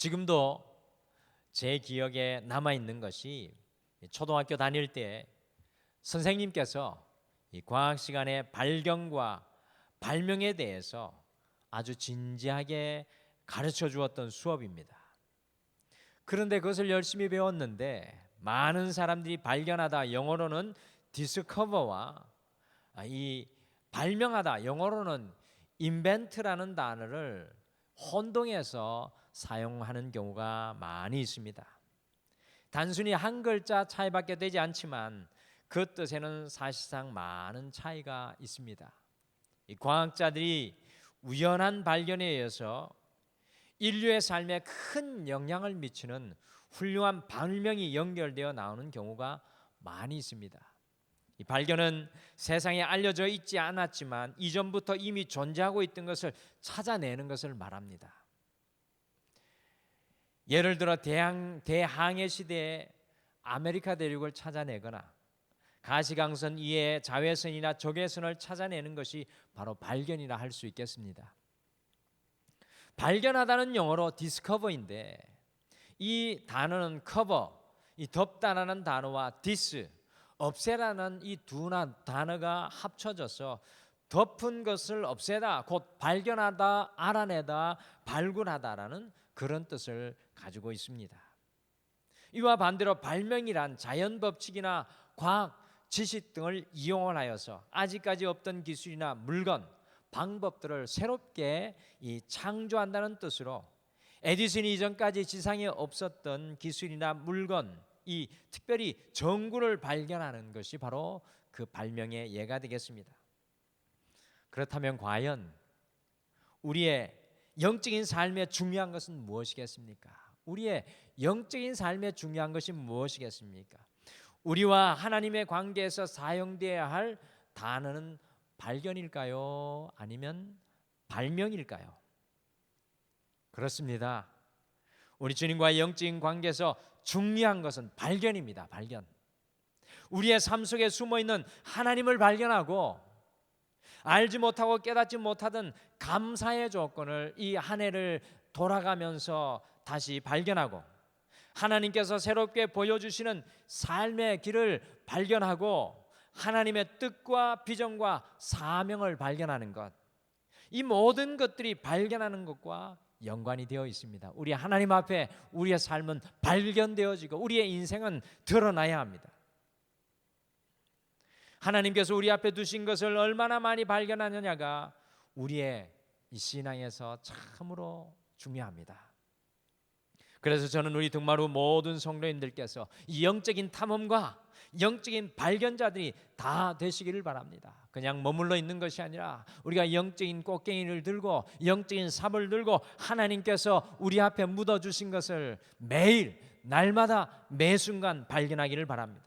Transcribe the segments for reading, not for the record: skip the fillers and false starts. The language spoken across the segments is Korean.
지금도 제 기억에 남아있는 것이 초등학교 다닐 때 선생님께서 이 과학 시간에 발견과 발명에 대해서 아주 진지하게 가르쳐 주었던 수업입니다. 그런데 그것을 열심히 배웠는데 많은 사람들이 발견하다, 영어로는 디스커버와 이 발명하다, 영어로는 invent라는 단어를 혼동해서 사용하는 경우가 많이 있습니다. 단순히 한 글자 차이밖에 되지 않지만 그 뜻에는 사실상 많은 차이가 있습니다. 이 과학자들이 우연한 발견에 의해서 인류의 삶에 큰 영향을 미치는 훌륭한 발명이 연결되어 나오는 경우가 많이 있습니다. 이 발견은 세상에 알려져 있지 않았지만 이전부터 이미 존재하고 있던 것을 찾아내는 것을 말합니다. 예를 들어 대항해 시대에 아메리카 대륙을 찾아내거나 가시광선 이외의 자외선이나 적외선을 찾아내는 것이 바로 발견이라 할 수 있겠습니다. 발견하다는 영어로 디스커버인데 이 단어는 커버, 이 덮다라는 단어와 디스, 없애라는 이 두 단어가 합쳐져서 덮은 것을 없애다, 곧 발견하다, 알아내다, 발굴하다라는 그런 뜻을 가지고 있습니다. 이와 반대로 발명이란 자연 법칙이나 과학 지식 등을 이용하여서 아직까지 없던 기술이나 물건, 방법들을 새롭게 창조한다는 뜻으로 에디슨이 이전까지 지상에 없었던 기술이나 물건, 이 특별히 전구를 발견하는 것이 바로 그 발명의 예가 되겠습니다. 그렇다면 과연 우리의 영적인 삶에 중요한 것은 무엇이겠습니까? 우리의 영적인 삶에 중요한 것이 무엇이겠습니까? 우리와 하나님의 관계에서 사용되어야 할 단어는 발견일까요? 아니면 발명일까요? 그렇습니다. 우리 주님과의 영적인 관계에서 중요한 것은 발견입니다. 발견. 우리의 삶 속에 숨어있는 하나님을 발견하고 알지 못하고 깨닫지 못하던 감사의 조건을 이 한 해를 돌아가면서 다시 발견하고 하나님께서 새롭게 보여주시는 삶의 길을 발견하고 하나님의 뜻과 비전과 사명을 발견하는 것, 이 모든 것들이 발견하는 것과 연관이 되어 있습니다. 우리 하나님 앞에 우리의 삶은 발견되어지고 우리의 인생은 드러나야 합니다. 하나님께서 우리 앞에 두신 것을 얼마나 많이 발견하느냐가 우리의 이 신앙에서 참으로 중요합니다. 그래서 저는 우리 등마루 모든 성도님들께서 이 영적인 탐험과 영적인 발견자들이 다 되시기를 바랍니다. 그냥 머물러 있는 것이 아니라 우리가 영적인 꽃갱이를 들고 영적인 삽을 들고 하나님께서 우리 앞에 묻어주신 것을 매일 날마다 매 순간 발견하기를 바랍니다.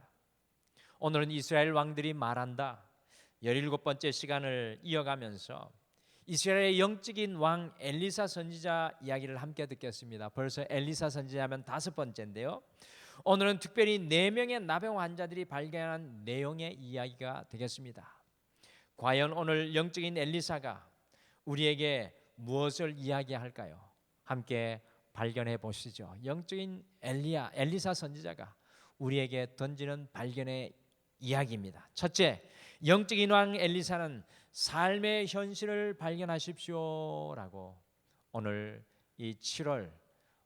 오늘은 이스라엘 왕들이 말한다 17번째 시간을 이어가면서 이스라엘의 영적인 왕 엘리사 선지자 이야기를 함께 듣겠습니다. 벌써 엘리사 선지자면 5번째인데요. 오늘은 특별히 4명의 나병 환자들이 발견한 내용의 이야기가 되겠습니다. 과연 오늘 영적인 엘리사가 우리에게 무엇을 이야기할까요? 함께 발견해 보시죠. 영적인 엘리사 선지자가 우리에게 던지는 발견의 이야기입니다. 첫째, 영적인 왕 엘리사는 삶의 현실을 발견하십시오라고 오늘 이 7월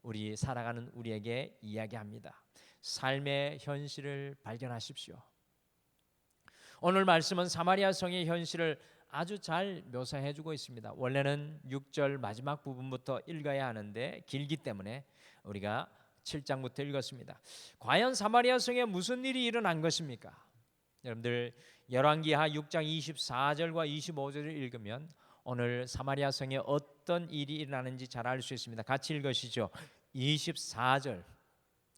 우리 살아가는 우리에게 이야기합니다. 삶의 현실을 발견하십시오. 오늘 말씀은 사마리아 성의 현실을 아주 잘 묘사해 주고 있습니다. 원래는 6절 마지막 부분부터 읽어야 하는데 길기 때문에 우리가 7장부터 읽었습니다. 과연 사마리아 성에 무슨 일이 일어난 것입니까? 여러분들 열왕기하 6장 24절과 25절을 읽으면 오늘 사마리아 성에 어떤 일이 일어나는지 잘 알 수 있습니다. 같이 읽으시죠. 24절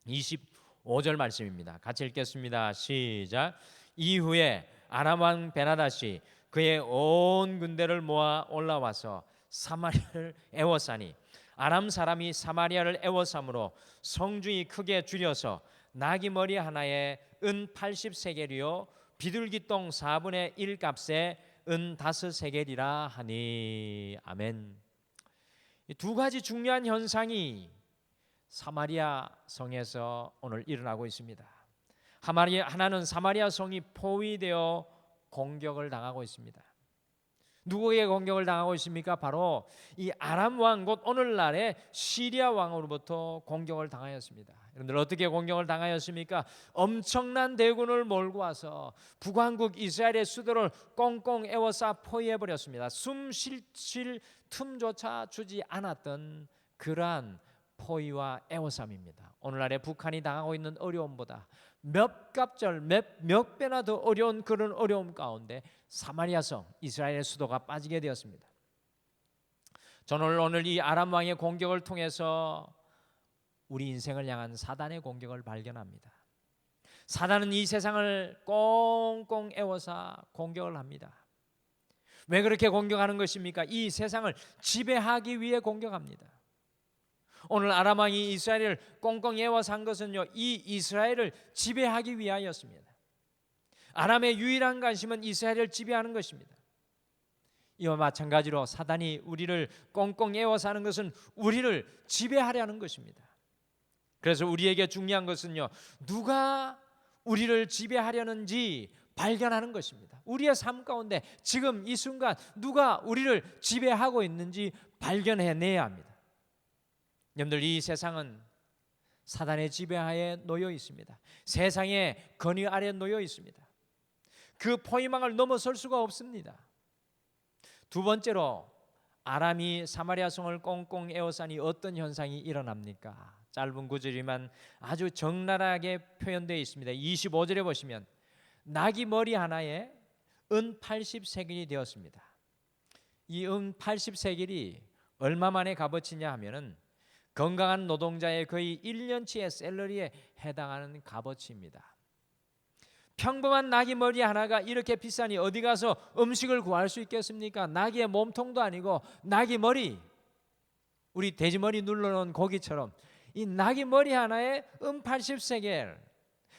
25절 말씀입니다. 같이 읽겠습니다. 시작. 이후에 아람 왕 베나다시 그의 온 군대를 모아 올라와서 사마리아를 애워싸니 아람 사람이 사마리아를 애워싸므로 성중이 크게 줄여서 나귀 머리 하나에 은 80세겔이요 비둘기똥 4분의 1 값에 은 5세겔이라 하니. 아멘. 이 두 가지 중요한 현상이 사마리아 성에서 오늘 일어나고 있습니다. 하나는 사마리아 성이 포위되어 공격을 당하고 있습니다. 누구에게 공격을 당하고 있습니까? 바로 이 아람 왕, 곧 오늘날의 시리아 왕으로부터 공격을 당하였습니다. 여러분들 어떻게 공격을 당하였습니까? 엄청난 대군을 몰고 와서 북왕국 이스라엘의 수도를 꽁꽁 에워싸 포위해버렸습니다. 숨 쉴 틈조차 주지 않았던 그러한 포위와 에워싸입니다. 오늘날의 북한이 당하고 있는 어려움보다 몇 갑절 몇 배나 더 어려운 그런 어려움 가운데 사마리아 성 이스라엘의 수도가 빠지게 되었습니다. 저는 오늘 이 아람 왕의 공격을 통해서 우리 인생을 향한 사단의 공격을 발견합니다. 사단은 이 세상을 꽁꽁 에워싸 공격을 합니다. 왜 그렇게 공격하는 것입니까? 이 세상을 지배하기 위해 공격합니다. 오늘 아람 왕이 이스라엘을 꽁꽁 에워싸 한 것은요, 이 이스라엘을 지배하기 위하였습니다. 아람의 유일한 관심은 이스라엘을 지배하는 것입니다. 이와 마찬가지로 사단이 우리를 꽁꽁 에워싸 하는 것은 우리를 지배하려는 것입니다. 그래서 우리에게 중요한 것은요, 누가 우리를 지배하려는지 발견하는 것입니다. 우리의 삶 가운데 지금 이 순간 누가 우리를 지배하고 있는지 발견해내야 합니다. 여러분들, 이 세상은 사단의 지배하에 놓여 있습니다. 세상의 권위 아래 놓여 있습니다. 그 포위망을 넘어설 수가 없습니다. 두 번째로 아람이 사마리아 성을 꽁꽁 에워싸니 어떤 현상이 일어납니까? 짧은 구절이지만 아주 적나라하게 표현되어 있습니다. 25절에 보시면 나귀 머리 하나에 은 80세겔이 되었습니다. 이 은 80세겔이 얼마 만의 값어치냐 하면은 건강한 노동자의 거의 1년치의 샐러리에 해당하는 값어치입니다. 평범한 나귀 머리 하나가 이렇게 비싸니 어디 가서 음식을 구할 수 있겠습니까? 나귀의 몸통도 아니고 나귀 머리, 우리 돼지 머리 눌러놓은 고기처럼 이 나귀 머리 하나에 80세겔,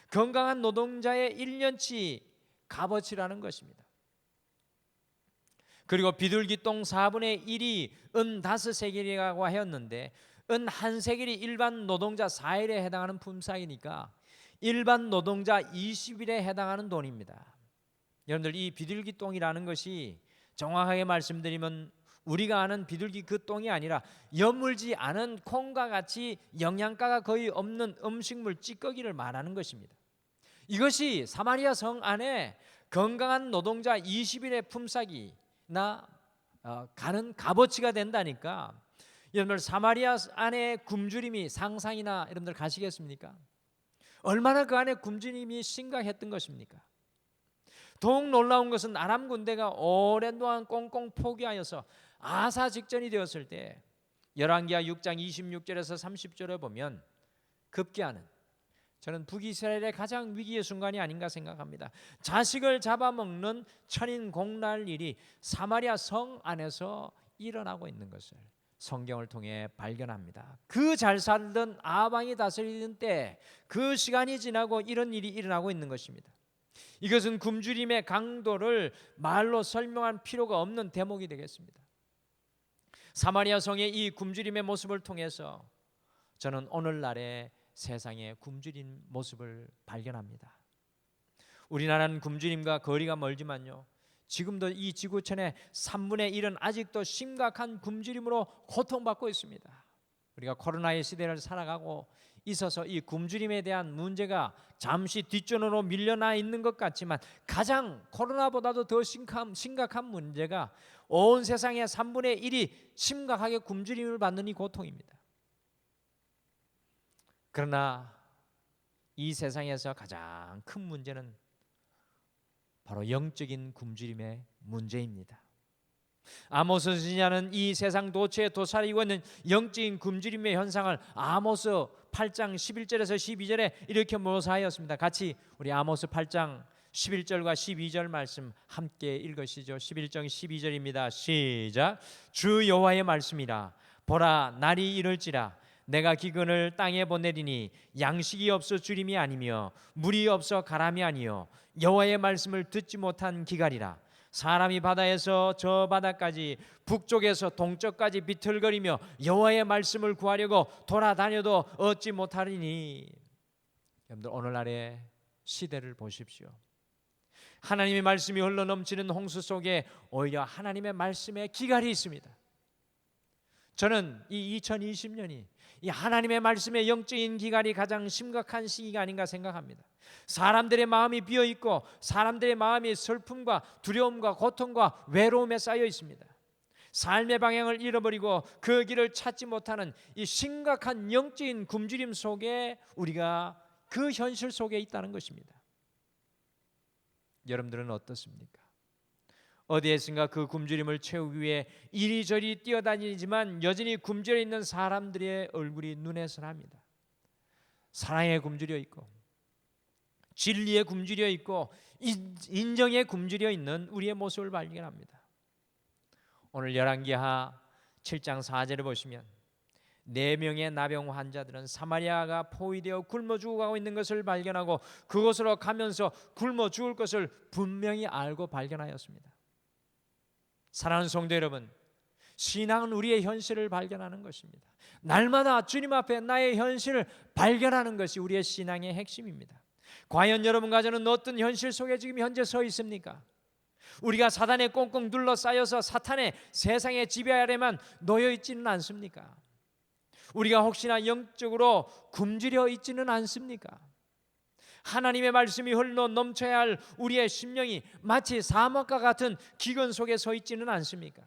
건강한 노동자의 1년치 값어치라는 것입니다. 그리고 비둘기똥 4분의 1이 5세겔이라고 하였는데 1세겔이 일반 노동자 4일에 해당하는 품삯이니까 일반 노동자 20일에 해당하는 돈입니다. 여러분들, 이 비둘기똥이라는 것이 정확하게 말씀드리면 우리가 아는 비둘기 그 똥이 아니라 여물지 않은 콩과 같이 영양가가 거의 없는 음식물 찌꺼기를 말하는 것입니다. 이것이 사마리아 성 안에 건강한 노동자 20일의 품삯이나 가는 값어치가 된다니까. 여러분들, 사마리아 안에 굶주림이 상상이나 여러분들 가시겠습니까? 얼마나 그 안에 굶주림이 심각했던 것입니까? 더욱 놀라운 것은 아람 군대가 오랜 동안 꽁꽁 포기하여서 아사 직전이 되었을 때 열왕기하 6장 26절에서 30절에 보면 급기야는, 저는 북이스라엘의 가장 위기의 순간이 아닌가 생각합니다. 자식을 잡아먹는 천인공날 일이 사마리아 성 안에서 일어나고 있는 것을 성경을 통해 발견합니다. 그 잘 살던 아방이 다스리던 때 그 시간이 지나고 이런 일이 일어나고 있는 것입니다. 이것은 굶주림의 강도를 말로 설명할 필요가 없는 대목이 되겠습니다. 사마리아 성의 이 굶주림의 모습을 통해서 저는 오늘날의 세상의 굶주린 모습을 발견합니다. 우리나라는 굶주림과 거리가 멀지만요, 지금도 이 지구촌의 3분의 1은 아직도 심각한 굶주림으로 고통받고 있습니다. 우리가 코로나의 시대를 살아가고 있어서 이 굶주림에 대한 문제가 잠시 뒷전으로 밀려나 있는 것 같지만 가장 코로나보다도 더 심각한 문제가 온 세상의 3분의 1이 심각하게 굶주림을 받는 이 고통입니다. 그러나 이 세상에서 가장 큰 문제는 바로 영적인 굶주림의 문제입니다. 아모스 선지자는 이 세상 도처에 도사리고 있는 영적인 굶주림의 현상을 아모스 8장 11절에서 12절에 이렇게 묘사하였습니다. 같이 우리 아모스 8장 11절과 12절 말씀 함께 읽으시죠. 11장 12절입니다. 시작. 주 여호와의 말씀이라. 보라, 날이 이를지라. 내가 기근을 땅에 보내리니 양식이 없어 주림이 아니며 물이 없어 가람이 아니요 여호와의 말씀을 듣지 못한 기갈이라. 사람이 바다에서 저 바다까지 북쪽에서 동쪽까지 비틀거리며 여호와의 말씀을 구하려고 돌아다녀도 얻지 못하리니. 여러분들 오늘날의 시대를 보십시오. 하나님의 말씀이 흘러넘치는 홍수 속에 오히려 하나님의 말씀에 기갈이 있습니다. 저는 이 2020년이 이 하나님의 말씀의 영적인 기갈이 가장 심각한 시기가 아닌가 생각합니다. 사람들의 마음이 비어있고 사람들의 마음이 슬픔과 두려움과 고통과 외로움에 쌓여 있습니다. 삶의 방향을 잃어버리고 그 길을 찾지 못하는 이 심각한 영적인 굶주림 속에 우리가 그 현실 속에 있다는 것입니다. 여러분들은 어떻습니까? 어디에선가 그 굶주림을 채우기 위해 이리저리 뛰어다니지만 여전히 굶주려 있는 사람들의 얼굴이 눈에 선합니다. 사랑에 굶주려 있고 진리에 굶주려 있고 인정에 굶주려 있는 우리의 모습을 발견합니다. 오늘 열왕기하 7장 4절을 보시면 4명의 나병 환자들은 사마리아가 포위되어 굶어 죽어가고 있는 것을 발견하고 그곳으로 가면서 굶어 죽을 것을 분명히 알고 발견하였습니다. 사랑하는 성도 여러분, 신앙은 우리의 현실을 발견하는 것입니다. 날마다 주님 앞에 나의 현실을 발견하는 것이 우리의 신앙의 핵심입니다. 과연 여러분과 저는 어떤 현실 속에 지금 현재 서 있습니까? 우리가 사단에 꽁꽁 둘러싸여서 사탄의 세상의 지배 아래만 놓여 있지는 않습니까? 우리가 혹시나 영적으로 굶주려 있지는 않습니까? 하나님의 말씀이 흘러 넘쳐야 할 우리의 심령이 마치 사막과 같은 기근 속에 서 있지는 않습니까?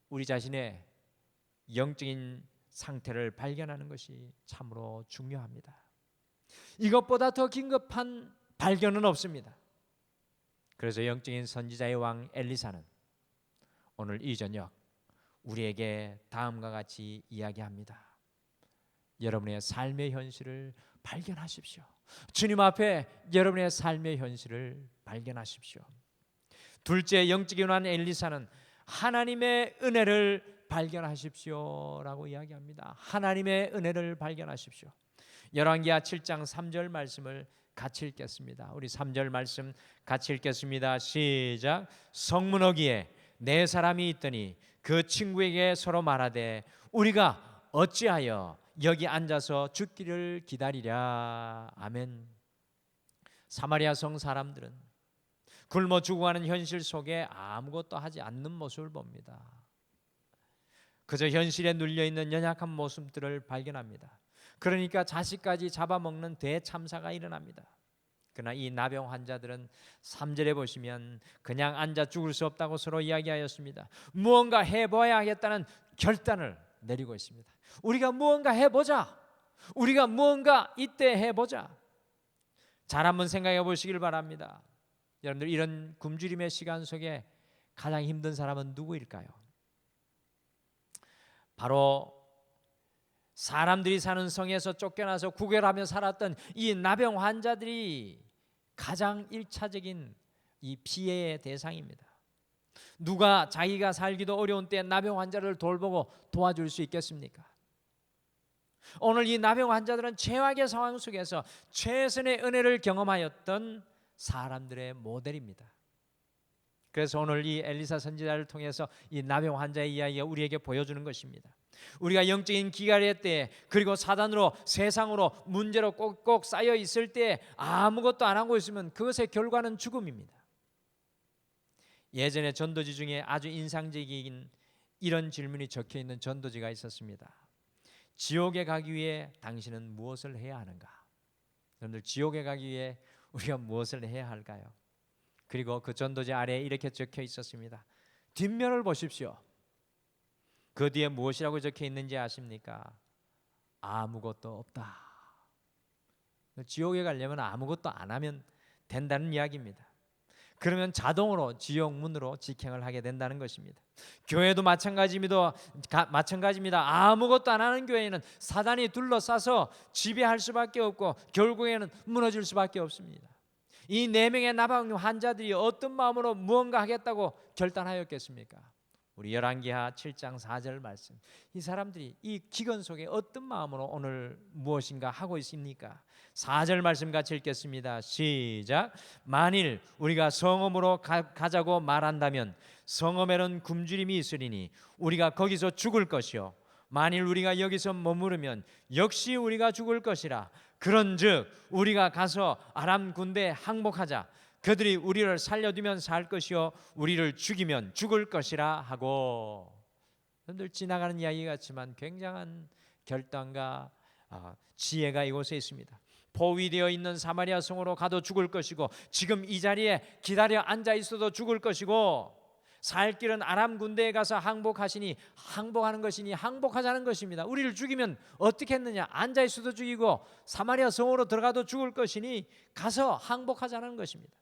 우리 자신의 영적인 상태를 발견하는 것이 참으로 중요합니다. 이것보다 더 긴급한 발견은 없습니다. 그래서 영적인 선지자의 왕 엘리사는 오늘 이 저녁 우리에게 다음과 같이 이야기합니다. 여러분의 삶의 현실을 발견하십시오. 주님 앞에 여러분의 삶의 현실을 발견하십시오. 둘째, 영적인 왕 엘리사는 하나님의 은혜를 발견하십시오라고 이야기합니다. 하나님의 은혜를 발견하십시오. 열왕기하 7장 3절 말씀을 같이 읽겠습니다. 우리 3절 말씀 같이 읽겠습니다. 시작. 성문어기에 4사람이 있더니 그 친구에게 서로 말하되 우리가 어찌하여 여기 앉아서 죽기를 기다리랴. 아멘. 사마리아 성 사람들은 굶어 죽어가는 현실 속에 아무것도 하지 않는 모습을 봅니다. 그저 현실에 눌려있는 연약한 모습들을 발견합니다. 그러니까 자식까지 잡아먹는 대참사가 일어납니다. 그러나 이 나병 환자들은 3절에 보시면 그냥 앉아 죽을 수 없다고 서로 이야기하였습니다. 무언가 해봐야 하겠다는 결단을 내리고 있습니다. 우리가 무언가 해보자. 우리가 무언가 이때 해보자. 잘 한번 생각해 보시길 바랍니다. 여러분들 이런 굶주림의 시간 속에 가장 힘든 사람은 누구일까요? 바로 사람들이 사는 성에서 쫓겨나서 구걸하며 살았던 이 나병 환자들이 가장 1차적인 이 피해의 대상입니다. 누가 자기가 살기도 어려운 때 나병 환자를 돌보고 도와줄 수 있겠습니까? 오늘 이 나병 환자들은 최악의 상황 속에서 최선의 은혜를 경험하였던 사람들의 모델입니다. 그래서 오늘 이 엘리사 선지자를 통해서 이 나병 환자의 이야기가 우리에게 보여주는 것입니다. 우리가 영적인 기갈의 때 그리고 사단으로 세상으로 문제로 꼭꼭 쌓여 있을 때 아무것도 안 하고 있으면 그것의 결과는 죽음입니다. 예전에 전도지 중에 아주 인상적인 이런 질문이 적혀 있는 전도지가 있었습니다. 지옥에 가기 위해 당신은 무엇을 해야 하는가? 여러분들 지옥에 가기 위해 우리가 무엇을 해야 할까요? 그리고 그 전도지 아래에 이렇게 적혀 있었습니다. 뒷면을 보십시오. 그 뒤에 무엇이라고 적혀 있는지 아십니까? 아무것도 없다. 지옥에 가려면 아무것도 안 하면 된다는 이야기입니다. 그러면 자동으로 지옥 문으로 직행을 하게 된다는 것입니다. 교회도 마찬가지입니다. 아무것도 안 하는 교회는 사단이 둘러싸서 지배할 수밖에 없고 결국에는 무너질 수밖에 없습니다. 이 4명의 나병 환자들이 어떤 마음으로 무언가 하겠다고 결단하였겠습니까? 우리 열왕기하 7장 4절 말씀. 이 사람들이 이 기근 속에 어떤 마음으로 오늘 무엇인가 하고 있습니까? 4절 말씀 같이 읽겠습니다. 시작. 만일 우리가 성읍으로 가자고 말한다면 성읍에는 굶주림이 있으리니 우리가 거기서 죽을 것이요 만일 우리가 여기서 머무르면 역시 우리가 죽을 것이라. 그런즉 우리가 가서 아람 군대에 항복하자. 그들이 우리를 살려두면 살 것이요 우리를 죽이면 죽을 것이라 하고. 늘 지나가는 이야기 같지만 굉장한 결단과 지혜가 이곳에 있습니다. 포위되어 있는 사마리아 성으로 가도 죽을 것이고 지금 이 자리에 기다려 앉아 있어도 죽을 것이고 살 길은 아람 군대에 가서 항복하시니 항복하는 것이니 항복하자는 것입니다. 우리를 죽이면 어떻게 했느냐? 앉아 있어도 죽이고 사마리아 성으로 들어가도 죽을 것이니 가서 항복하자는 것입니다.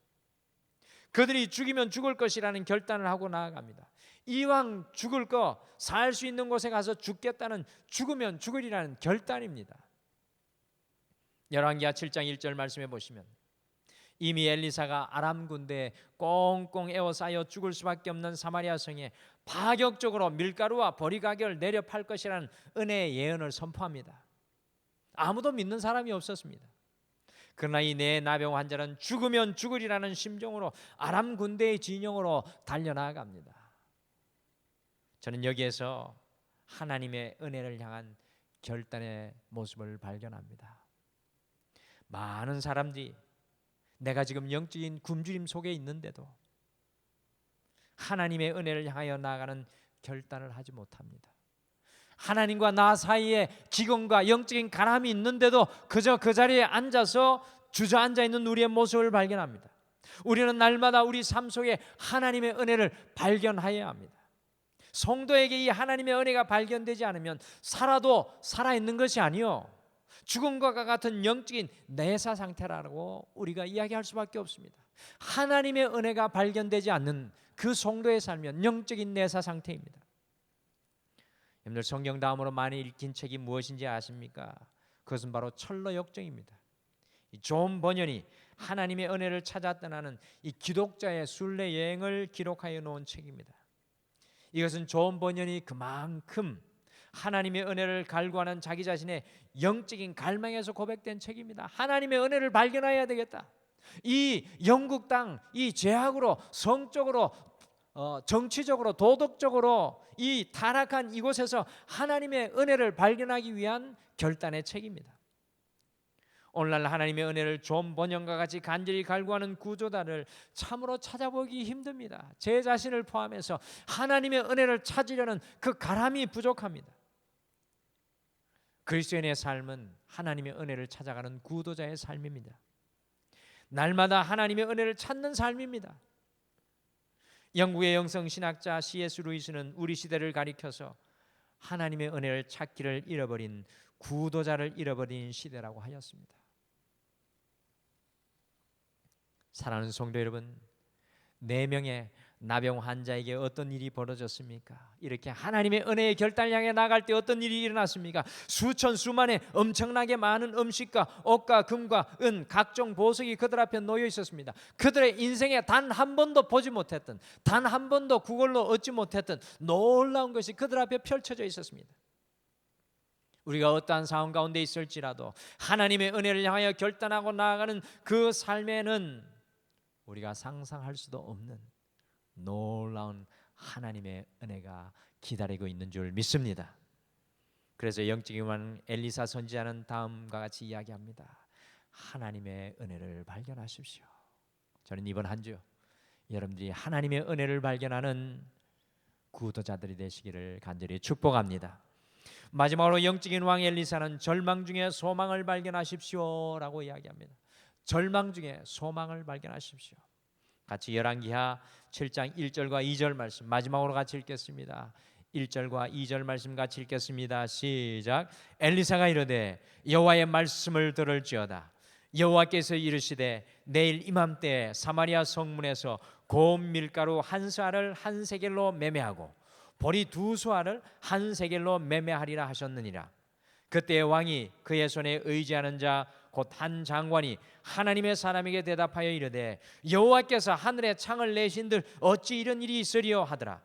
그들이 죽이면 죽을 것이라는 결단을 하고 나아갑니다. 이왕 죽을 거 살 수 있는 곳에 가서 죽겠다는 죽으면 죽으리라는 결단입니다. 열왕기하 7장 1절 말씀해 보시면 이미 엘리사가 아람 군대에 꽁꽁 에워싸여 죽을 수밖에 없는 사마리아 성에 파격적으로 밀가루와 보리 가격을 내려 팔 것이라는 은혜의 예언을 선포합니다. 아무도 믿는 사람이 없었습니다. 그러나 이 내 나병 환자는 죽으면 죽으리라는 심정으로 아람 군대의 진영으로 달려나갑니다. 저는 여기에서 하나님의 은혜를 향한 결단의 모습을 발견합니다. 많은 사람들이 내가 지금 영적인 굶주림 속에 있는데도 하나님의 은혜를 향하여 나아가는 결단을 하지 못합니다. 하나님과 나 사이에 기근과 영적인 가람이 있는데도 그저 그 자리에 앉아서 주저앉아 있는 우리의 모습을 발견합니다. 우리는 날마다 우리 삶 속에 하나님의 은혜를 발견해야 합니다. 성도에게 이 하나님의 은혜가 발견되지 않으면 살아도 살아있는 것이 아니요 죽은 것과 같은 영적인 내사 상태라고 우리가 이야기할 수밖에 없습니다. 하나님의 은혜가 발견되지 않는 그 성도의 삶은 영적인 내사 상태입니다. 여러분들 성경 다음으로 많이 읽힌 책이 무엇인지 아십니까? 그것은 바로 철로 역정입니다. 존 버년이 하나님의 은혜를 찾아 떠나는 이 기독자의 순례 여행을 기록하여 놓은 책입니다. 이것은 존 버년이 그만큼 하나님의 은혜를 갈구하는 자기 자신의 영적인 갈망에서 고백된 책입니다. 하나님의 은혜를 발견해야 되겠다. 이 영국 땅, 이 죄악으로 성적으로 정치적으로 도덕적으로 이 타락한 이곳에서 하나님의 은혜를 발견하기 위한 결단의 책입니다. 오늘날 하나님의 은혜를 존 번영과 같이 간절히 갈구하는 구조자를 참으로 찾아보기 힘듭니다. 제 자신을 포함해서 하나님의 은혜를 찾으려는 그 가람이 부족합니다. 그리스도인의 삶은 하나님의 은혜를 찾아가는 구도자의 삶입니다. 날마다 하나님의 은혜를 찾는 삶입니다. 영국의 영성신학자 C.S. 루이스는 우리 시대를 가리켜서 하나님의 은혜를 찾기를 잃어버린 구도자를 잃어버린 시대라고 하였습니다. 사랑하는 성도 여러분, 4명의 나병 환자에게 어떤 일이 벌어졌습니까? 이렇게 하나님의 은혜의 결단을 향해 나갈 때 어떤 일이 일어났습니까? 수천 수만의 엄청나게 많은 음식과 옷과 금과 은 각종 보석이 그들 앞에 놓여 있었습니다. 그들의 인생에 단 한 번도 보지 못했던, 단 한 번도 그걸로 얻지 못했던 놀라운 것이 그들 앞에 펼쳐져 있었습니다. 우리가 어떠한 상황 가운데 있을지라도 하나님의 은혜를 향하여 결단하고 나아가는 그 삶에는 우리가 상상할 수도 없는 놀라운 하나님의 은혜가 기다리고 있는 줄 믿습니다. 그래서 영적인 왕 엘리사 선지자는 다음과 같이 이야기합니다. 하나님의 은혜를 발견하십시오. 저는 이번 한 주 여러분들이 하나님의 은혜를 발견하는 구도자들이 되시기를 간절히 축복합니다. 마지막으로 영적인 왕 엘리사는 절망 중에 소망을 발견하십시오라고 이야기합니다. 절망 중에 소망을 발견하십시오. 같이 열왕기하 7장 1절과 2절 말씀 마지막으로 같이 읽겠습니다. 1절과 2절 말씀 같이 읽겠습니다. 시작. 엘리사가 이르되 여호와의 말씀을 들을지어다. 여호와께서 이르시되 내일 이맘때에 사마리아 성문에서 고운 밀가루 한 쌀을 한 세겔로 매매하고 보리 2수알을 한 세겔로 매매하리라 하셨느니라. 그때 왕이 그의 손에 의지하는 자 곧 한 장관이 하나님의 사람에게 대답하여 이르되 여호와께서 하늘에 창을 내신들 어찌 이런 일이 있으리요 하더라.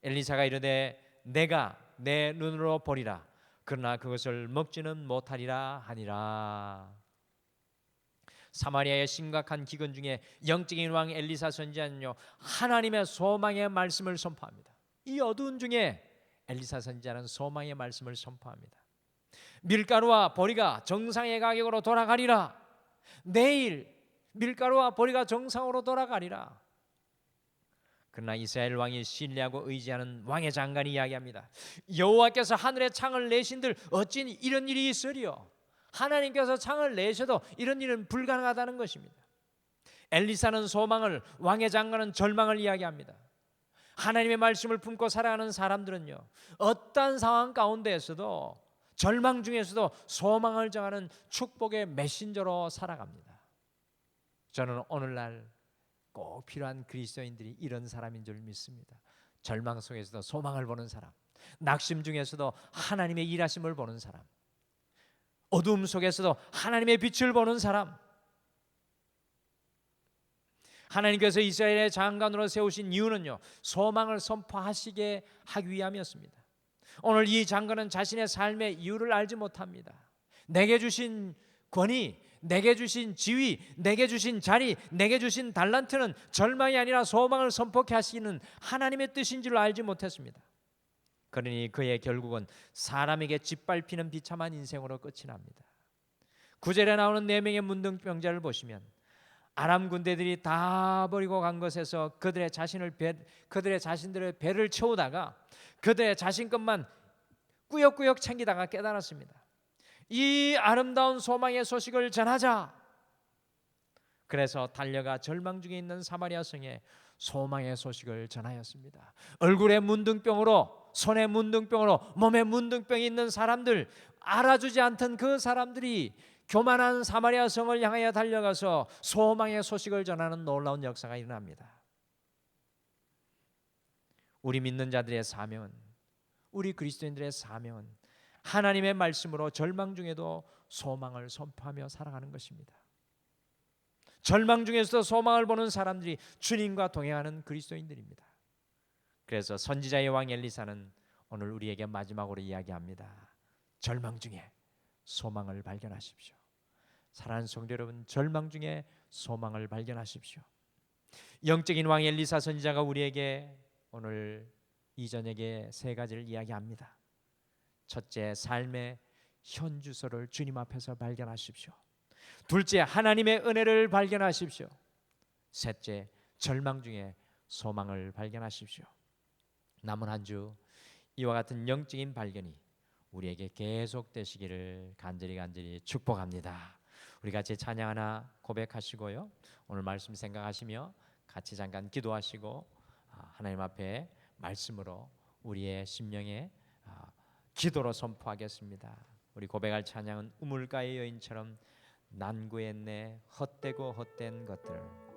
엘리사가 이르되 내가 내 눈으로 보리라. 그러나 그것을 먹지는 못하리라 하니라. 사마리아의 심각한 기근 중에 영적인 왕 엘리사 선지자는요, 하나님의 소망의 말씀을 선포합니다. 이 어두운 중에 엘리사 선지자는 소망의 말씀을 선포합니다. 밀가루와 보리가 정상의 가격으로 돌아가리라. 내일 밀가루와 보리가 정상으로 돌아가리라. 그러나 이스라엘 왕이 신뢰하고 의지하는 왕의 장관이 이야기합니다. 여호와께서 하늘에 창을 내신들 어찌 이런 일이 있으리요. 하나님께서 창을 내셔도 이런 일은 불가능하다는 것입니다. 엘리사는 소망을, 왕의 장관은 절망을 이야기합니다. 하나님의 말씀을 품고 살아가는 사람들은요, 어떠한 상황 가운데에서도, 절망 중에서도 소망을 정하는 축복의 메신저로 살아갑니다. 저는 오늘날 꼭 필요한 그리스도인들이 이런 사람인 줄 믿습니다. 절망 속에서도 소망을 보는 사람, 낙심 중에서도 하나님의 일하심을 보는 사람, 어두움 속에서도 하나님의 빛을 보는 사람. 하나님께서 이스라엘의 장관으로 세우신 이유는요, 소망을 선포하시게 하기 위함이었습니다. 오늘 이 장관은 자신의 삶의 이유를 알지 못합니다. 내게 주신 권위, 내게 주신 지위, 내게 주신 자리, 내게 주신 달란트는 절망이 아니라 소망을 선포케 하시는 하나님의 뜻인 줄 알지 못했습니다. 그러니 그의 결국은 사람에게 짓밟히는 비참한 인생으로 끝이 납니다. 9절에 나오는 4명의 문둥병자를 보시면 아람 군대들이 다 버리고 간 것에서 그들의 자신들의 배를 채우다가 그들의 자신 것만 꾸역꾸역 챙기다가 깨달았습니다. 이 아름다운 소망의 소식을 전하자. 그래서 달려가 절망 중에 있는 사마리아 성에 소망의 소식을 전하였습니다. 얼굴에 문둥병으로, 손에 문둥병으로, 몸에 문둥병이 있는 사람들, 알아주지 않던 그 사람들이 교만한 사마리아 성을 향하여 달려가서 소망의 소식을 전하는 놀라운 역사가 일어납니다. 우리 믿는 자들의 사명은, 우리 그리스도인들의 사명은 하나님의 말씀으로 절망 중에도 소망을 선포하며 살아가는 것입니다. 절망 중에서도 소망을 보는 사람들이 주님과 동행하는 그리스도인들입니다. 그래서 선지자의 왕 엘리사는 오늘 우리에게 마지막으로 이야기합니다. 절망 중에 소망을 발견하십시오. 사랑하는 성도 여러분, 절망 중에 소망을 발견하십시오. 영적인 왕 엘리사 선지자가 우리에게 오늘 이 저녁에 3가지를 이야기합니다. 첫째, 삶의 현주소를 주님 앞에서 발견하십시오. 둘째, 하나님의 은혜를 발견하십시오. 셋째, 절망 중에 소망을 발견하십시오. 남은 한 주 이와 같은 영적인 발견이 우리에게 계속되시기를 간절히 축복합니다. 우리 같이 찬양 하나 고백하시고요, 오늘 말씀 생각하시며 같이 잠깐 기도하시고 하나님 앞에 말씀으로 우리의 심령에 기도로 선포하겠습니다. 우리 고백할 찬양은 우물가의 여인처럼 난구했네 헛되고 헛된 것들.